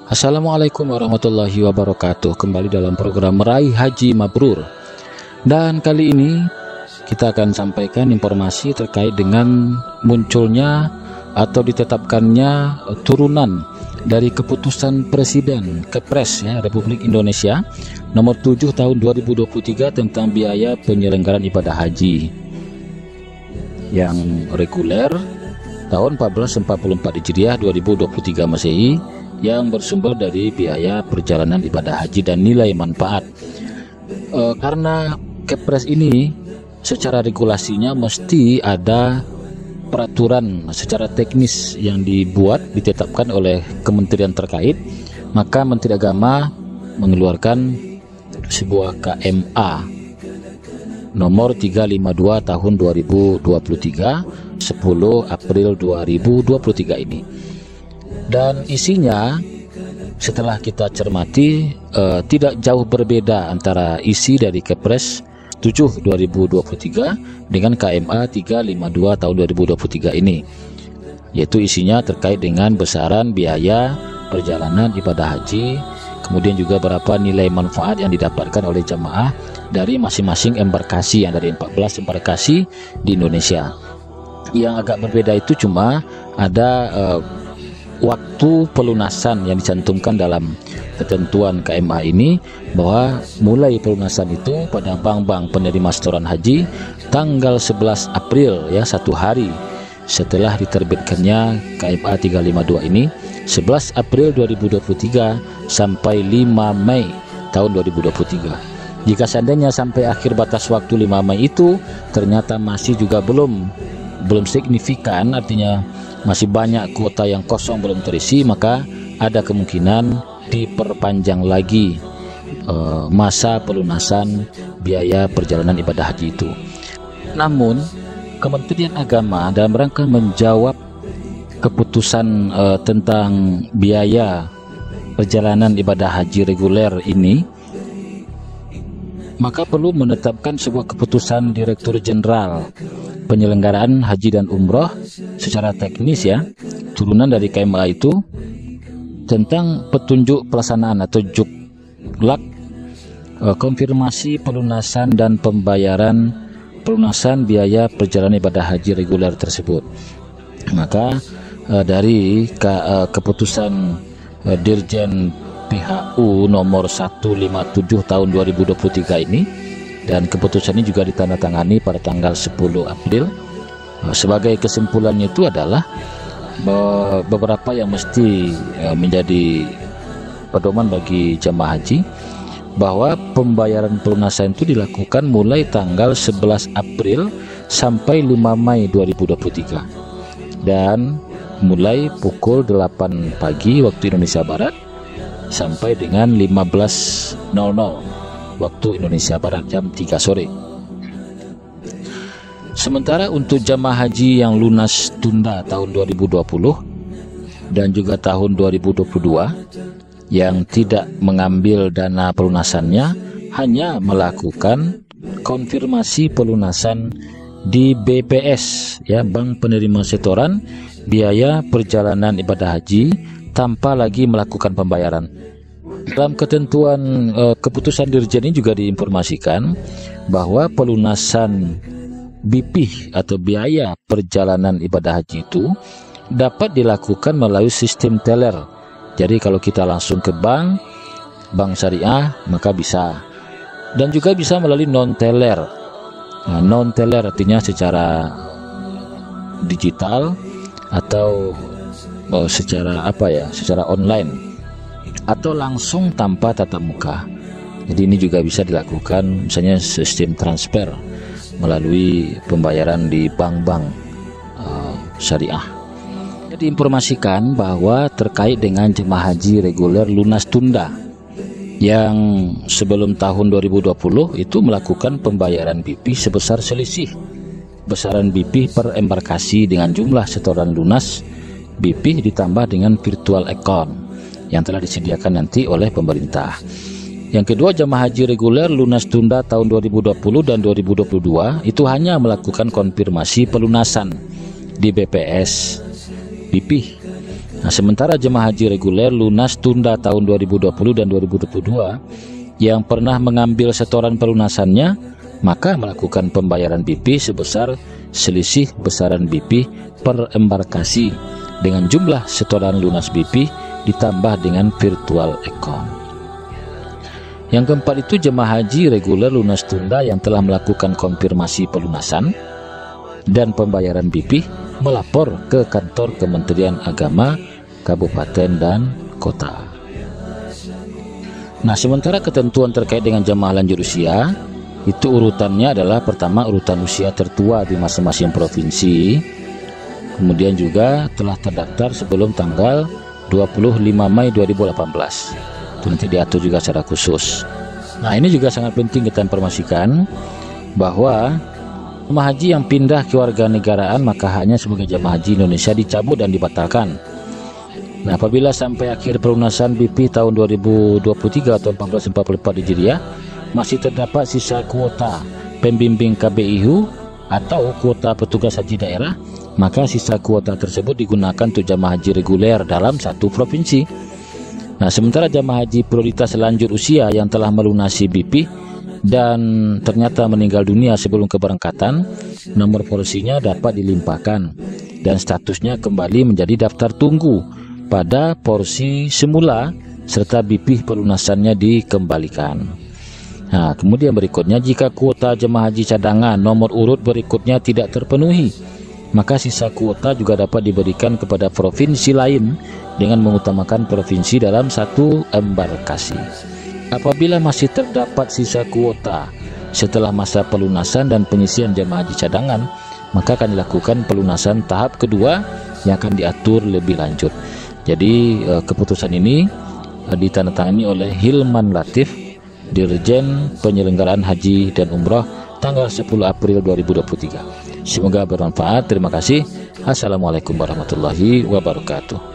Assalamualaikum warahmatullahi wabarakatuh. Kembali dalam program Meraih Haji Mabrur. Dan kali ini kita akan sampaikan informasi terkait dengan munculnya atau ditetapkannya turunan dari keputusan Presiden Kepres Republik Indonesia nomor 7 tahun 2023 tentang biaya penyelenggaraan ibadah haji yang reguler tahun 1444 Hijriah 2023 Masehi yang bersumber dari biaya perjalanan ibadah haji dan nilai manfaat. Karena Kepres ini secara regulasinya mesti ada peraturan secara teknis yang ditetapkan oleh kementerian terkait, maka Menteri Agama mengeluarkan sebuah KMA nomor 352 tahun 2023 10 April 2023 ini. Dan isinya setelah kita cermati tidak jauh berbeda antara isi dari Kepres 7 2023 dengan KMA 352 tahun 2023 ini, yaitu isinya terkait dengan besaran biaya perjalanan ibadah haji, kemudian juga berapa nilai manfaat yang didapatkan oleh jamaah dari masing-masing embarkasi yang dari 14 embarkasi di Indonesia. Yang agak berbeda itu cuma ada waktu pelunasan yang dicantumkan dalam ketentuan KMA ini, bahwa mulai pelunasan itu pada bank-bank penerima setoran haji tanggal 11 April satu hari setelah diterbitkannya KMA 352 ini, 11 April 2023 sampai 5 Mei tahun 2023. Jika seandainya sampai akhir batas waktu 5 Mei itu ternyata masih juga belum signifikan, artinya masih banyak kuota yang kosong belum terisi, maka ada kemungkinan diperpanjang lagi masa pelunasan biaya perjalanan ibadah haji itu. Namun Kementerian Agama dalam rangka menjawab keputusan tentang biaya perjalanan ibadah haji reguler ini, maka perlu menetapkan sebuah keputusan Direktur Jenderal Penyelenggaraan Haji dan Umroh secara teknis turunan dari KMA itu tentang petunjuk pelaksanaan atau juklak konfirmasi pelunasan dan pembayaran pelunasan biaya perjalanan ibadah haji reguler tersebut. Maka dari keputusan Dirjen PHU nomor 157 tahun 2023 ini, dan keputusan ini juga ditandatangani pada tanggal 10 April. Sebagai kesimpulannya itu adalah beberapa yang mesti menjadi pedoman bagi jemaah haji, bahwa pembayaran pelunasan itu dilakukan mulai tanggal 11 April sampai 5 Mei 2023 dan mulai pukul 8 pagi waktu Indonesia Barat sampai dengan 15.00 waktu Indonesia Barat jam 3 sore. Sementara untuk jamaah haji yang lunas tunda tahun 2020 dan juga tahun 2022 yang tidak mengambil dana pelunasannya, hanya melakukan konfirmasi pelunasan di BPS Bank Penerima Setoran Biaya Perjalanan Ibadah Haji tanpa lagi melakukan pembayaran. Dalam ketentuan keputusan Dirjen ini juga diinformasikan bahwa pelunasan BP atau biaya perjalanan ibadah haji itu dapat dilakukan melalui sistem teller. Jadi kalau kita langsung ke bank syariah maka bisa, dan juga bisa melalui non-teller. Nah, non-teller artinya secara digital atau secara online, atau langsung tanpa tatap muka. Jadi ini juga bisa dilakukan misalnya sistem transfer melalui pembayaran di bank-bank syariah. Jadi diinformasikan bahwa terkait dengan jemaah haji reguler lunas tunda yang sebelum tahun 2020 itu melakukan pembayaran BP sebesar selisih besaran BP per embarkasi dengan jumlah setoran lunas BP ditambah dengan virtual account yang telah disediakan nanti oleh pemerintah. Yang kedua, jemaah haji reguler lunas tunda tahun 2020 dan 2022 itu hanya melakukan konfirmasi pelunasan di BPS BP. Nah, sementara jemaah haji reguler lunas tunda tahun 2020 dan 2022 yang pernah mengambil setoran pelunasannya, maka melakukan pembayaran BP sebesar selisih besaran BP per embarkasi dengan jumlah setoran lunas BP ditambah dengan virtual account. Yang keempat itu jemaah haji reguler lunas tunda yang telah melakukan konfirmasi pelunasan dan pembayaran BP melapor ke kantor Kementerian Agama Kabupaten dan Kota. Nah, sementara ketentuan terkait dengan jemaah lanjut usia itu urutannya adalah pertama urutan usia tertua di masing-masing provinsi, kemudian juga telah terdaftar sebelum tanggal 25 Mei 2018. Itu nanti diatur juga secara khusus. Nah, ini juga sangat penting kita informasikan bahwa jemaah haji yang pindah kewarganegaraan maka haknya sebagai jemaah haji Indonesia dicabut dan dibatalkan. Nah, apabila sampai akhir pelunasan BP tahun 2023 atau 1444 Hijriah masih terdapat sisa kuota pembimbing KBIHU atau kuota petugas haji daerah, maka sisa kuota tersebut digunakan untuk jemaah haji reguler dalam satu provinsi. Nah, sementara jemaah haji prioritas lanjut usia yang telah melunasi BP dan ternyata meninggal dunia sebelum keberangkatan, nomor polisinya dapat dilimpahkan dan statusnya kembali menjadi daftar tunggu pada porsi semula serta BP pelunasannya dikembalikan. Nah, kemudian berikutnya, jika kuota jemaah haji cadangan nomor urut berikutnya tidak terpenuhi, maka sisa kuota juga dapat diberikan kepada provinsi lain dengan mengutamakan provinsi dalam satu embarkasi. Apabila masih terdapat sisa kuota setelah masa pelunasan dan pengisian jemaah haji cadangan, maka akan dilakukan pelunasan tahap kedua yang akan diatur lebih lanjut. Jadi keputusan ini ditandatangani oleh Hilman Latif, Dirjen Penyelenggaraan Haji dan Umroh, tanggal 10 April 2023. Semoga bermanfaat. Terima kasih. Assalamualaikum warahmatullahi wabarakatuh.